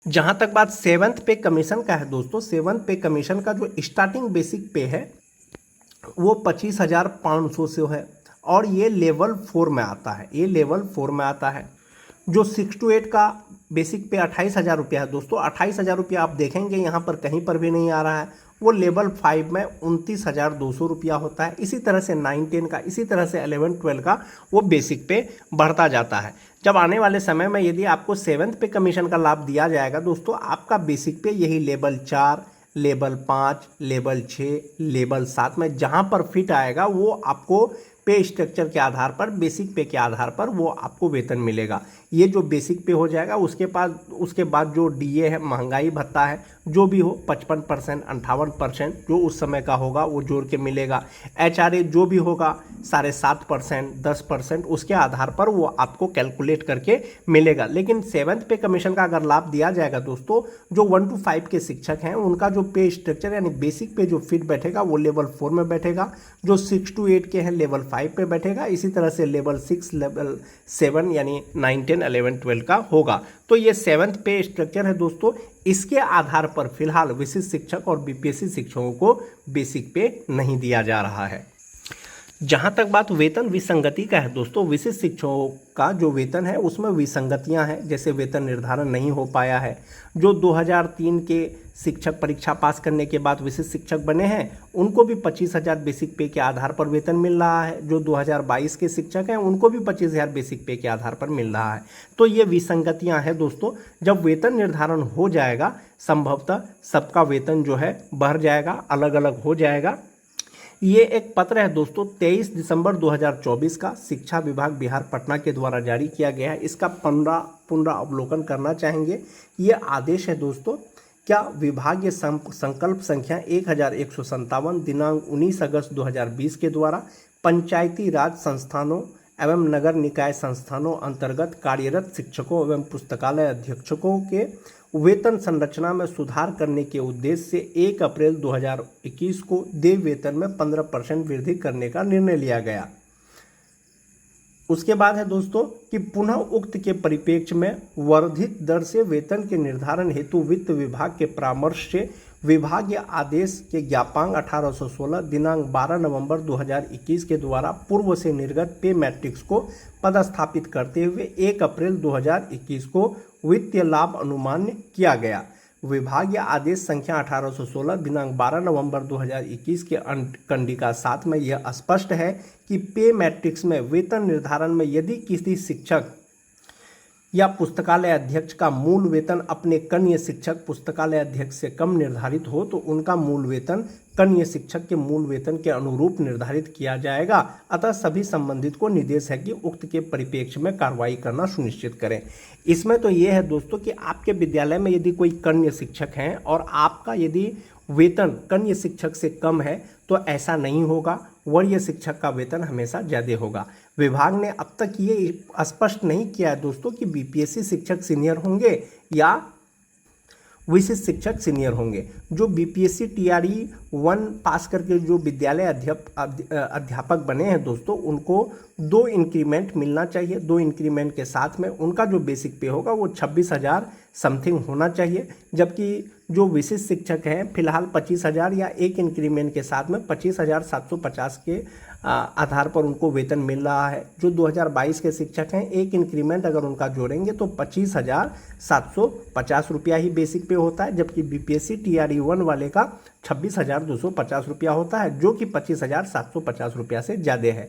जहाँ तक बात सेवन्थ पे कमीशन का है दोस्तों, सेवन्थ पे कमीशन का जो स्टार्टिंग बेसिक पे है वो 25,500 से है और ये लेवल 4 में आता है, ये लेवल 4 में आता है। जो 6 to 8 का बेसिक पे 28,000 रुपया है दोस्तों, 28,000 रुपया आप देखेंगे यहाँ पर कहीं पर भी नहीं आ रहा है। वो लेवल 5 में 29,200 रुपया होता है। इसी तरह से 9 10 का, इसी तरह से 11 12 का वो बेसिक पे बढ़ता जाता है। जब आने वाले समय में यदि आपको सेवन्थ पे कमीशन का लाभ दिया जाएगा दोस्तों, आपका बेसिक पे यही लेवल 4, लेवल 5, लेवल 6, लेवल 7 में जहाँ पर फिट आएगा वो आपको पे स्ट्रक्चर के आधार पर, बेसिक पे के आधार पर वो आपको वेतन मिलेगा। ये जो बेसिक पे हो जाएगा उसके बाद जो डीए है, महंगाई भत्ता है, जो भी हो 55%, 58% जो उस समय का होगा वो जोड़ के मिलेगा। एचआरए जो भी होगा 7.5%, 10%, उसके आधार पर वो आपको कैलकुलेट करके मिलेगा। लेकिन सेवन्थ पे कमीशन का अगर लाभ दिया जाएगा दोस्तों, जो 1 to 5 के शिक्षक हैं उनका जो पे स्ट्रक्चर यानी बेसिक पे जो फिट बैठेगा वो लेवल 4 में बैठेगा। जो 6 to 8 के हैं लेवल 5 पे बैठेगा। इसी तरह से लेवल 6, लेवल 7 यानी 9 10 11 12 का होगा। तो ये सेवन्थ पे स्ट्रक्चर है दोस्तों। इसके आधार पर फिलहाल विशिष्ट शिक्षक और बीपीएससी शिक्षकों को बेसिक पे नहीं दिया जा रहा है। जहाँ तक बात वेतन विसंगति का है दोस्तों, विशिष्ट शिक्षकों का जो वेतन है उसमें विसंगतियां हैं। जैसे वेतन निर्धारण नहीं हो पाया है। जो 2003 के शिक्षक परीक्षा पास करने के बाद विशिष्ट शिक्षक बने हैं उनको भी 25,000 बेसिक पे के आधार पर वेतन मिल रहा है। जो 2022 के शिक्षक हैं उनको भी 25,000 बेसिक पे के आधार पर मिल रहा है। तो ये विसंगतियां हैं दोस्तों। जब वेतन निर्धारण हो जाएगा संभवतः सबका वेतन जो है बढ़ जाएगा, अलग अलग हो जाएगा। ये एक पत्र है दोस्तों 23 दिसंबर 2024 का शिक्षा विभाग बिहार पटना के द्वारा जारी किया गया है। इसका पुनरावलोकन करना चाहेंगे। ये आदेश है दोस्तों। क्या विभागीय संकल्प संख्या 1157 दिनांक 19 अगस्त 2020 के द्वारा पंचायती राज संस्थानों एवं नगर निकाय संस्थानों अंतर्गत कार्यरत शिक्षकों एवं पुस्तकालय अधीक्षकों के वेतन संरचना में सुधार करने के उद्देश्य से 1 अप्रैल 2021 को देय वेतन में 15% वृद्धि करने का निर्णय लिया गया। उसके बाद है दोस्तों कि पुनः उक्त के परिप्रेक्ष्य में वर्धित दर से वेतन के निर्धारण हेतु वित्त विभाग के परामर्श से विभागीय आदेश के ज्ञापांक 1816 दिनांक 12 नवंबर 2021 के द्वारा पूर्व से निर्गत पे मैट्रिक्स को पदस्थापित करते हुए 1 अप्रैल 2021 को वित्तीय लाभ अनुमान्य किया गया। विभागीय आदेश संख्या 1816 दिनांक 12 नवंबर 2021 के कंडिका 7 में यह स्पष्ट है कि पे मैट्रिक्स में वेतन निर्धारण में यदि किसी शिक्षक या पुस्तकालय अध्यक्ष का मूल वेतन अपने कनीय शिक्षक पुस्तकालय अध्यक्ष से कम निर्धारित हो तो उनका मूल वेतन कनीय शिक्षक के मूल वेतन के अनुरूप निर्धारित किया जाएगा। अतः सभी संबंधित को निर्देश है कि उक्त के परिप्रेक्ष्य में कार्रवाई करना सुनिश्चित करें। इसमें तो ये है दोस्तों कि आपके विद्यालय में यदि कोई कन्य शिक्षक हैं और आपका यदि वेतन कन्य शिक्षक से कम है तो ऐसा नहीं होगा। वरीय शिक्षक का वेतन हमेशा ज़्यादा होगा। विभाग ने अब तक ये स्पष्ट नहीं किया है दोस्तों कि बीपीएससी शिक्षक सीनियर होंगे या विशिष्ट शिक्षक सीनियर होंगे। जो बीपीएससी टीआरई 1 पास करके जो विद्यालय अध्यापक बने हैं दोस्तों, उनको 2 इंक्रीमेंट मिलना चाहिए। 2 इंक्रीमेंट के साथ में उनका जो बेसिक पे होगा वो 26,000 समथिंग होना चाहिए। जबकि जो विशिष्ट शिक्षक हैं फिलहाल 25,000 या 1 इंक्रीमेंट के साथ में 25,750 के आधार पर उनको वेतन मिल रहा है। जो 2022 के शिक्षक हैं 1 इंक्रीमेंट अगर उनका जोड़ेंगे तो 25,750 रुपया ही बेसिक पे होता है। जबकि बीपीएससी टीआरई 1 वाले का 26,250 रुपया होता है, जो कि 25,750 रुपया से ज़्यादा है।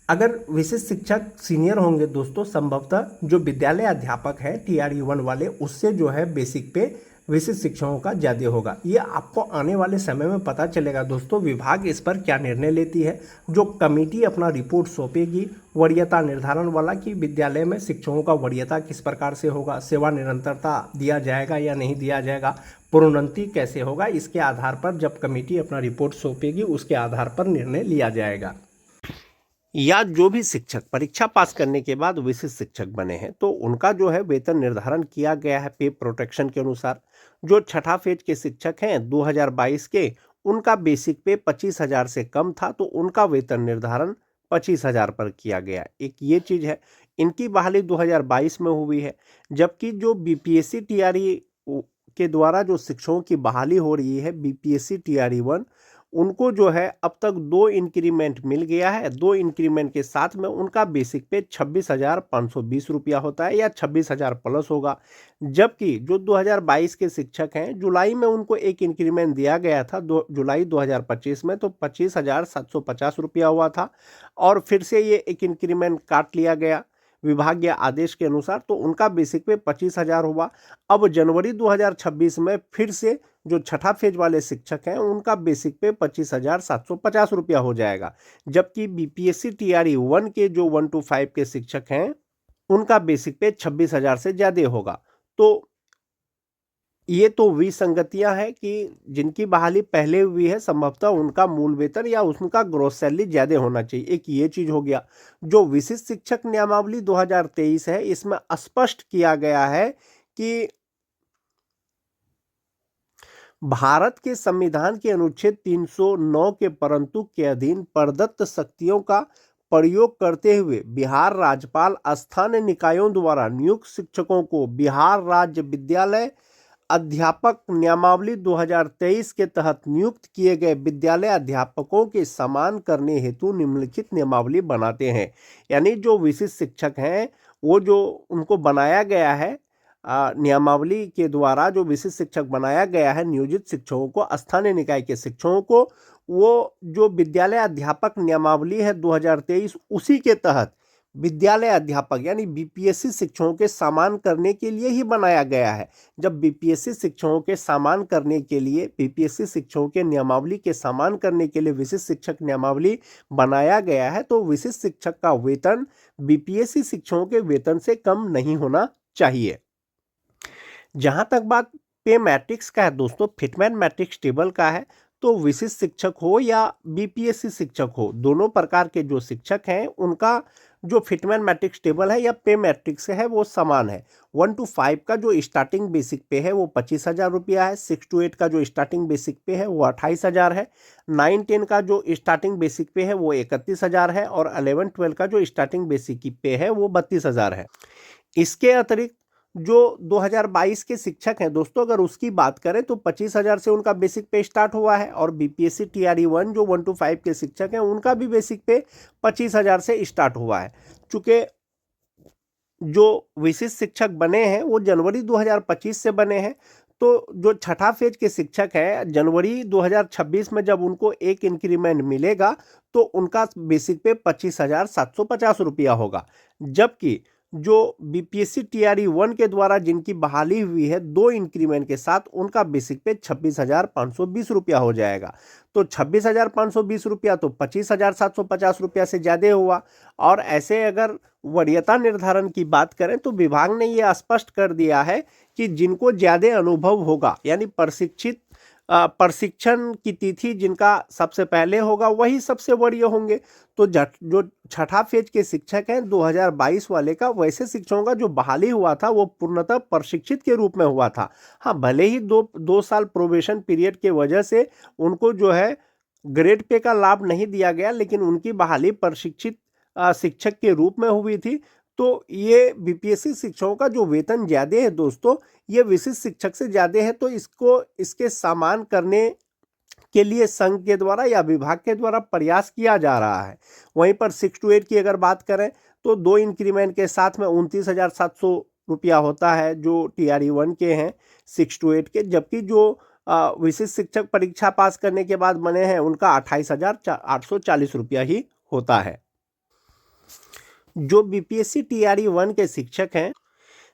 अगर विशिष्ट शिक्षक सीनियर होंगे दोस्तों, संभवतः जो विद्यालय अध्यापक है टीआरई 1 वाले उससे जो है बेसिक पे विशिष्ट शिक्षकों का ज़्यादा होगा। ये आपको आने वाले समय में पता चलेगा दोस्तों विभाग इस पर क्या निर्णय लेती है। जो कमेटी अपना रिपोर्ट सौंपेगी वरीयता निर्धारण वाला कि विद्यालय में शिक्षकों का वरीयता किस प्रकार से होगा, सेवा निरंतरता दिया जाएगा या नहीं दिया जाएगा, प्रोन्नति कैसे होगा, इसके आधार पर जब कमेटी अपना रिपोर्ट सौंपेगी उसके आधार पर निर्णय लिया जाएगा। या जो भी शिक्षक परीक्षा पास करने के बाद विशिष्ट शिक्षक बने हैं तो उनका जो है वेतन निर्धारण किया गया है पे प्रोटेक्शन के अनुसार। जो छठा फेज के शिक्षक हैं 2022 के, उनका बेसिक पे 25,000 से कम था तो उनका वेतन निर्धारण 25,000 पर किया गया। एक ये चीज़ है। इनकी बहाली 2022 में हुई है। जबकि जो बीपीएससी टीआरई के द्वारा जो शिक्षकों की बहाली हो रही है बीपीएससी टीआरई 1, उनको जो है अब तक 2 इंक्रीमेंट मिल गया है। 2 इंक्रीमेंट के साथ में उनका बेसिक पे 26,520 रुपया होता है या 26,000 प्लस होगा। जबकि जो 2022 के शिक्षक हैं, जुलाई में उनको एक इंक्रीमेंट दिया गया था, जुलाई 2025 में, तो 25,750 रुपया हुआ था और फिर से ये एक इंक्रीमेंट काट लिया गया विभागीय आदेश के अनुसार, तो उनका बेसिक पे 25,000 हुआ। अब जनवरी 2026 में फिर से जो छठा फेज वाले शिक्षक हैं उनका बेसिक पे 25,750 रुपया हो जाएगा। जबकि बीपीएससी टीआरई 1 के जो 1 to 5 के शिक्षक हैं उनका बेसिक पे 26,000 से ज़्यादा होगा। तो ये तो विसंगतियां हैं कि जिनकी बहाली पहले हुई है संभवतः उनका मूल वेतन या उनका ग्रॉस सैलरी ज़्यादा होना चाहिए, एक ये चीज़ हो गया। जो विशिष्ट शिक्षक नियमावली 2023 है इसमें स्पष्ट किया गया है कि भारत के संविधान के अनुच्छेद 309 के परंतु के अधीन प्रदत्त शक्तियों का प्रयोग करते हुए बिहार राज्यपाल स्थानीय निकायों द्वारा नियुक्त शिक्षकों को बिहार राज्य विद्यालय अध्यापक नियमावली 2023 के तहत नियुक्त किए गए विद्यालय अध्यापकों के समान करने हेतु निम्नलिखित नियमावली बनाते हैं। यानी जो विशिष्ट शिक्षक हैं वो जो उनको बनाया गया है नियमावली के द्वारा, जो विशिष्ट शिक्षक बनाया गया है नियोजित शिक्षकों को, स्थानीय निकाय के शिक्षकों को, वो जो विद्यालय अध्यापक नियमावली है 2023 उसी के तहत विद्यालय अध्यापक यानी बीपीएससी शिक्षकों के समान करने के लिए ही बनाया गया है। जब बीपीएससी शिक्षकों के समान करने के लिए, बीपीएससी शिक्षकों के नियमावली के समान करने के लिए विशिष्ट शिक्षक नियमावली बनाया गया है, तो विशिष्ट शिक्षक का वेतन बीपीएससी शिक्षकों के वेतन से कम नहीं होना चाहिए। जहां तक बात पे मैट्रिक्स का है दोस्तों, फिटमैन मैट्रिक्स टेबल का है, तो विशिष्ट शिक्षक हो या बीपीएससी शिक्षक हो, दोनों प्रकार के जो शिक्षक हैं उनका जो फिटमैन मैट्रिक्स टेबल है या पे मैट्रिक्स है वो समान है। 1 to 5 का जो स्टार्टिंग बेसिक पे है वो 25,000 रुपया है। 6 to 8 का जो स्टार्टिंग बेसिक पे है वो 28,000 है। 9-10 का जो स्टार्टिंग बेसिक पे है वो 31,000 है और 11-12 का जो स्टार्टिंग बेसिक पे है वो 32,000 है। इसके अतिरिक्त जो 2022 के शिक्षक हैं दोस्तों, अगर उसकी बात करें तो 25,000 से उनका बेसिक पे स्टार्ट हुआ है और बीपीएससी टीआरई 1 जो 1 to 5 के शिक्षक हैं उनका भी बेसिक पे 25,000 से स्टार्ट हुआ है। चूंकि जो विशिष्ट शिक्षक बने हैं वो जनवरी 2025 से बने हैं, तो जो छठा फेज के शिक्षक हैं जनवरी 2026 में जब उनको एक इंक्रीमेंट मिलेगा तो उनका बेसिक पे 25,750 रुपया होगा। जबकि जो बीपीएससी टीआरई 1 के द्वारा जिनकी बहाली हुई है 2 इंक्रीमेंट के साथ, उनका बेसिक पे 26,520 रुपया हो जाएगा। तो 26,520 रुपया तो 25,750 रुपया से ज़्यादा हुआ। और ऐसे अगर वरीयता निर्धारण की बात करें तो विभाग ने ये स्पष्ट कर दिया है कि जिनको ज़्यादा अनुभव होगा यानी प्रशिक्षण की तिथि जिनका सबसे पहले होगा वही सबसे वरीय होंगे। तो जो छठा फेज के शिक्षक हैं 2022 वाले का, वैसे शिक्षकों का जो बहाली हुआ था वो पूर्णतः प्रशिक्षित के रूप में हुआ था। हाँ, भले ही दो साल प्रोबेशन पीरियड के वजह से उनको जो है ग्रेड पे का लाभ नहीं दिया गया, लेकिन उनकी बहाली प्रशिक्षित शिक्षक के रूप में हुई थी। तो ये बीपीएससी शिक्षकों का जो वेतन ज़्यादा है दोस्तों, ये विशिष्ट शिक्षक से ज़्यादा है, तो इसके समान करने के लिए संघ के द्वारा या विभाग के द्वारा प्रयास किया जा रहा है। वहीं पर 6 to 8 की अगर बात करें तो 2 इंक्रीमेंट के साथ में 29,700 रुपया होता है जो टीआरई 1 के हैं 6 to 8 के। जबकि जो विशिष्ट शिक्षक परीक्षा पास करने के बाद बने हैं उनका 28,840 रुपया ही होता है। जो बीपीएससी टीआरई 1 के शिक्षक हैं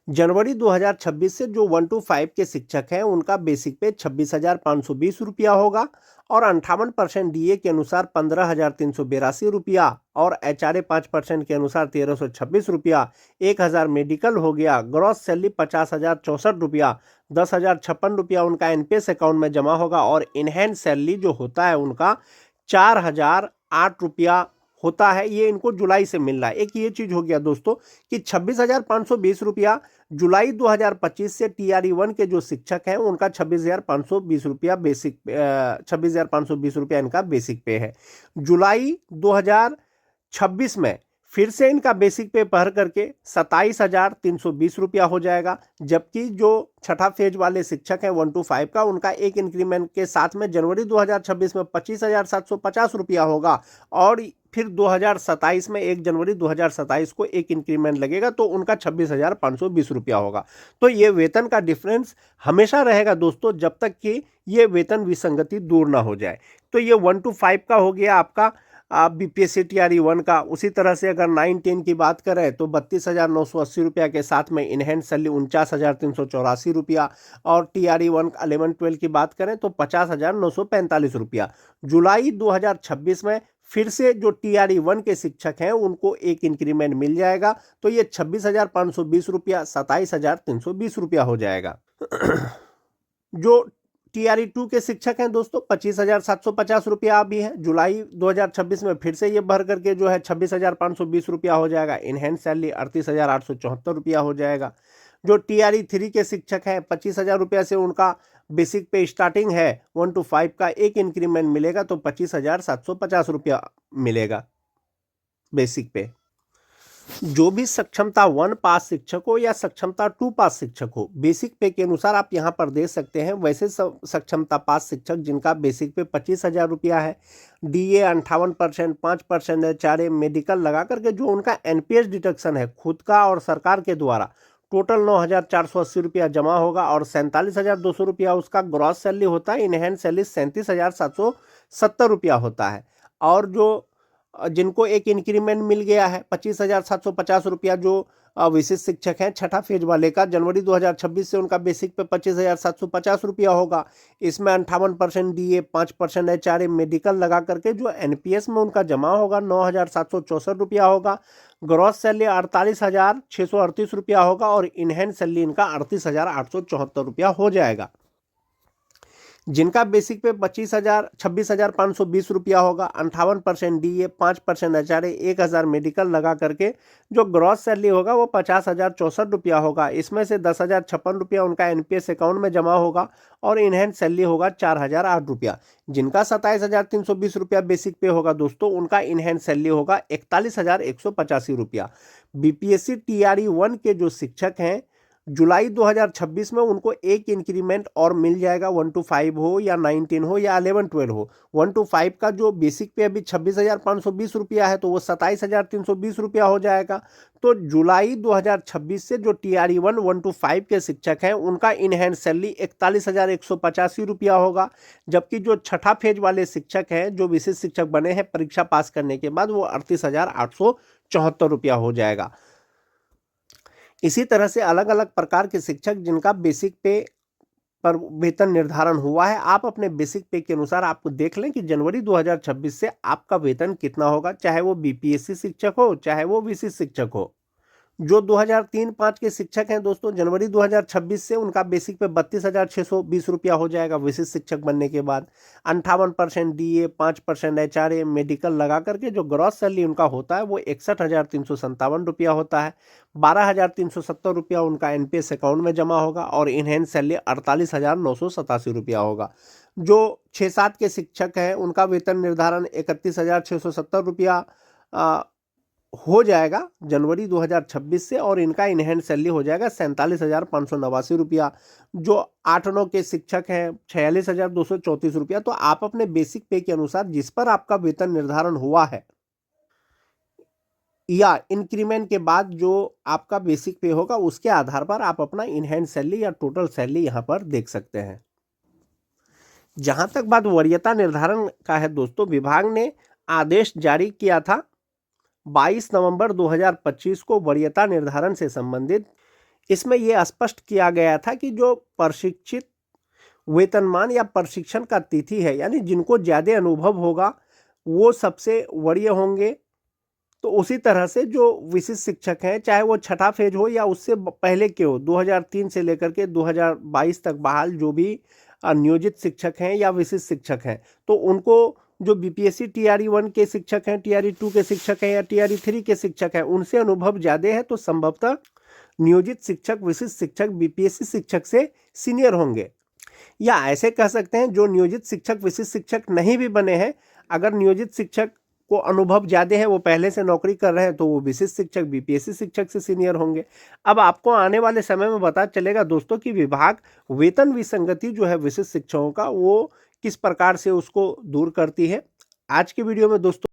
जनवरी 2026 से जो 1 to 5 के शिक्षक हैं उनका बेसिक पे 26,520 रुपया होगा और 58% डीए के अनुसार 15,382 रुपया और एचआरए 5% के अनुसार 1,326 रुपया, 1,000 मेडिकल हो गया। ग्रॉस सैलरी 50,064 रुपया, 10,056 रुपया उनका एनपीएस अकाउंट में जमा होगा और इनहैंड सैलरी जो होता है उनका 4,008 रुपया होता है। ये इनको जुलाई से मिल रहा है। एक ये चीज़ हो गया दोस्तों कि 26,520 रुपया जुलाई 2025 से टीआरई 1 के जो शिक्षक हैं उनका 26,520 रुपया बेसिक 26,520 रुपया इनका बेसिक पे है। जुलाई 2026 में फिर से इनका बेसिक पे भर करके 27,320 रुपया हो जाएगा। जबकि जो छठा फेज वाले शिक्षक हैं 1 to 5 का, उनका एक इंक्रीमेंट के साथ में जनवरी 2026 में 25,750 रुपया होगा और फिर 2027 में 1 जनवरी 2027 को एक इंक्रीमेंट लगेगा तो उनका 26,520 रुपया होगा। तो ये वेतन का डिफरेंस हमेशा रहेगा दोस्तों, जब तक कि ये वेतन विसंगति दूर ना हो जाए। तो ये 1 to 5 का हो गया आपका बीपीएससी टीआरई 1 का। उसी तरह से अगर 9-10 की बात करें तो 32,980 रुपया के साथ में इनहेंस सैलरी 49,384 रुपया, और टीआरई 1 11-12 की बात करें तो 50,945 रुपया। जुलाई 2026 में फिर से जो टीआरई 1 के शिक्षक हैं उनको एक इंक्रीमेंट मिल जाएगा, तो ये 26,520 रुपया 27,320 रुपया हो जाएगा। जो टीआरई 2 के शिक्षक हैं दोस्तों 25,750 रुपया अभी है। जुलाई 2026 में फिर से ये भर करके जो है 26,520 रुपया हो जाएगा। इनहेंस सैलरी 38,874 रुपया हो जाएगा। जो टीआरई 3 के शिक्षक हैं 25,000 रुपया से उनका बेसिक पे स्टार्टिंग है। 1 to 5 का एक इंक्रीमेंट मिलेगा तो 25,750 रुपया मिलेगा बेसिक पे। जो भी सक्षमता 1 पास शिक्षक हो या सक्षमता 2 पास शिक्षक हो, बेसिक पे के अनुसार आप यहाँ पर दे सकते हैं। वैसे सक्षमता पास शिक्षक जिनका बेसिक पे 25,000 रुपया है, डीए 58%, 5% एचआरए मेडिकल लगा करके जो उनका एनपीएस डिडक्शन है खुद का और सरकार के द्वारा, टोटल 9,480 रुपया जमा होगा और 47,200 रुपया उसका ग्रॉस सैलरी होता है। इनहेंस सैलरी 37,770 रुपया होता है। और जो जिनको एक इंक्रीमेंट मिल गया है 25,750 रुपया, जो विशिष्ट शिक्षक हैं छठा फेज वाले का, जनवरी 2026 से उनका बेसिक पे 25,750 रुपया होगा। इसमें 58% डीए, 5% एचआरए मेडिकल लगा करके जो एनपीएस में उनका जमा होगा 9,764 रुपया होगा। ग्रॉस सैलरी 48,638 रुपया होगा और इनहेंस सैलरी इनका 38,874 रुपया हो जाएगा। जिनका बेसिक पे 26,520 रुपया होगा, 58% डीए, 5% एचआरए, 1,000 मेडिकल लगा करके जो ग्रॉस सैलरी होगा वो 50,064 रुपया होगा। इसमें से 10,056 रुपया उनका एनपीएस अकाउंट में जमा होगा और इनहेंस सैलरी होगा 4,008 रुपया। जिनका 27,320 रुपया बेसिक पे होगा दोस्तों, उनका इनहेंस सैलरी होगा 41,185 रुपया। बीपीएससी टीआरई 1 के जो शिक्षक हैं जुलाई 2026 में उनको एक इंक्रीमेंट और मिल जाएगा। 1 to 5 हो या 9-10 हो या 11-12 हो। 1 to 5 का जो बेसिक पे अभी 26,520 रुपया है तो वो 27,320 रुपया हो जाएगा। तो जुलाई 2026 से जो टीआरई 1 to 5 के शिक्षक हैं उनका इनहेंस सैलरी 41,185 रुपया होगा। जबकि जो छठा फेज वाले शिक्षक हैं जो विशिष्ट शिक्षक बने हैं परीक्षा पास करने के बाद, वो 38,874 रुपया हो जाएगा। इसी तरह से अलग अलग प्रकार के शिक्षक जिनका बेसिक पे पर वेतन निर्धारण हुआ है, आप अपने बेसिक पे के अनुसार आपको देख लें कि जनवरी 2026 से आपका वेतन कितना होगा, चाहे वो बीपीएससी शिक्षक हो चाहे वो विशिष्ट शिक्षक हो। जो 2003-5 के शिक्षक हैं दोस्तों, जनवरी 2026 से उनका बेसिक पे 32,620 रुपया हो जाएगा विशिष्ट शिक्षक बनने के बाद। 58% डीए, 5% एचआरए मेडिकल लगा करके जो ग्रॉस सैलरी उनका होता है वो 61,357 रुपया होता है। 12,370 रुपया उनका एनपीएस अकाउंट में जमा होगा और इनहेंस सैलरी 48,987 रुपया होगा। जो 6-7 के शिक्षक हैं उनका वेतन निर्धारण 31,670 रुपया हो जाएगा जनवरी 2026 से और इनका इनहेंड सैलरी हो जाएगा 47,589 रुपया। जो 8-9 के शिक्षक हैं 46,234 रुपया। तो आप अपने बेसिक पे के अनुसार जिस पर आपका वेतन निर्धारण हुआ है या इंक्रीमेंट के बाद जो आपका बेसिक पे होगा उसके आधार पर आप अपना इनहेंड सैलरी या टोटल सैलरी यहाँ पर देख सकते हैं। जहाँ तक बात वरीयता निर्धारण का है दोस्तों, विभाग ने आदेश जारी किया था 22 नवंबर 2025 को वरीयता निर्धारण से संबंधित। इसमें यह स्पष्ट किया गया था कि जो प्रशिक्षित वेतनमान या प्रशिक्षण का तिथि है, यानी जिनको ज़्यादा अनुभव होगा वो सबसे वरीय होंगे। तो उसी तरह से जो विशिष्ट शिक्षक हैं, चाहे वो छठा फेज हो या उससे पहले के हो, 2003 से लेकर के 2022 तक बहाल जो भी नियोजित शिक्षक हैं या विशिष्ट शिक्षक हैं, तो उनको जो बीपीएससी टीआरई 1 के शिक्षक हैं, टीआरई 2 के शिक्षक हैं या टीआरई 3 के शिक्षक हैं, उनसे अनुभव ज़्यादा है तो संभवतः नियोजित शिक्षक विशिष्ट शिक्षक बीपीएससी शिक्षक से सीनियर होंगे। या ऐसे कह सकते हैं जो नियोजित शिक्षक विशिष्ट शिक्षक नहीं भी बने हैं, अगर नियोजित शिक्षक को अनुभव ज़्यादा है, वो पहले से नौकरी कर रहे हैं, तो वो विशिष्ट शिक्षक बीपीएससी शिक्षक से सीनियर होंगे। अब आपको आने वाले समय में पता चलेगा दोस्तों कि विभाग वेतन विसंगति जो है विशिष्ट शिक्षकों का वो किस प्रकार से उसको दूर करती है। आज की वीडियो में दोस्तों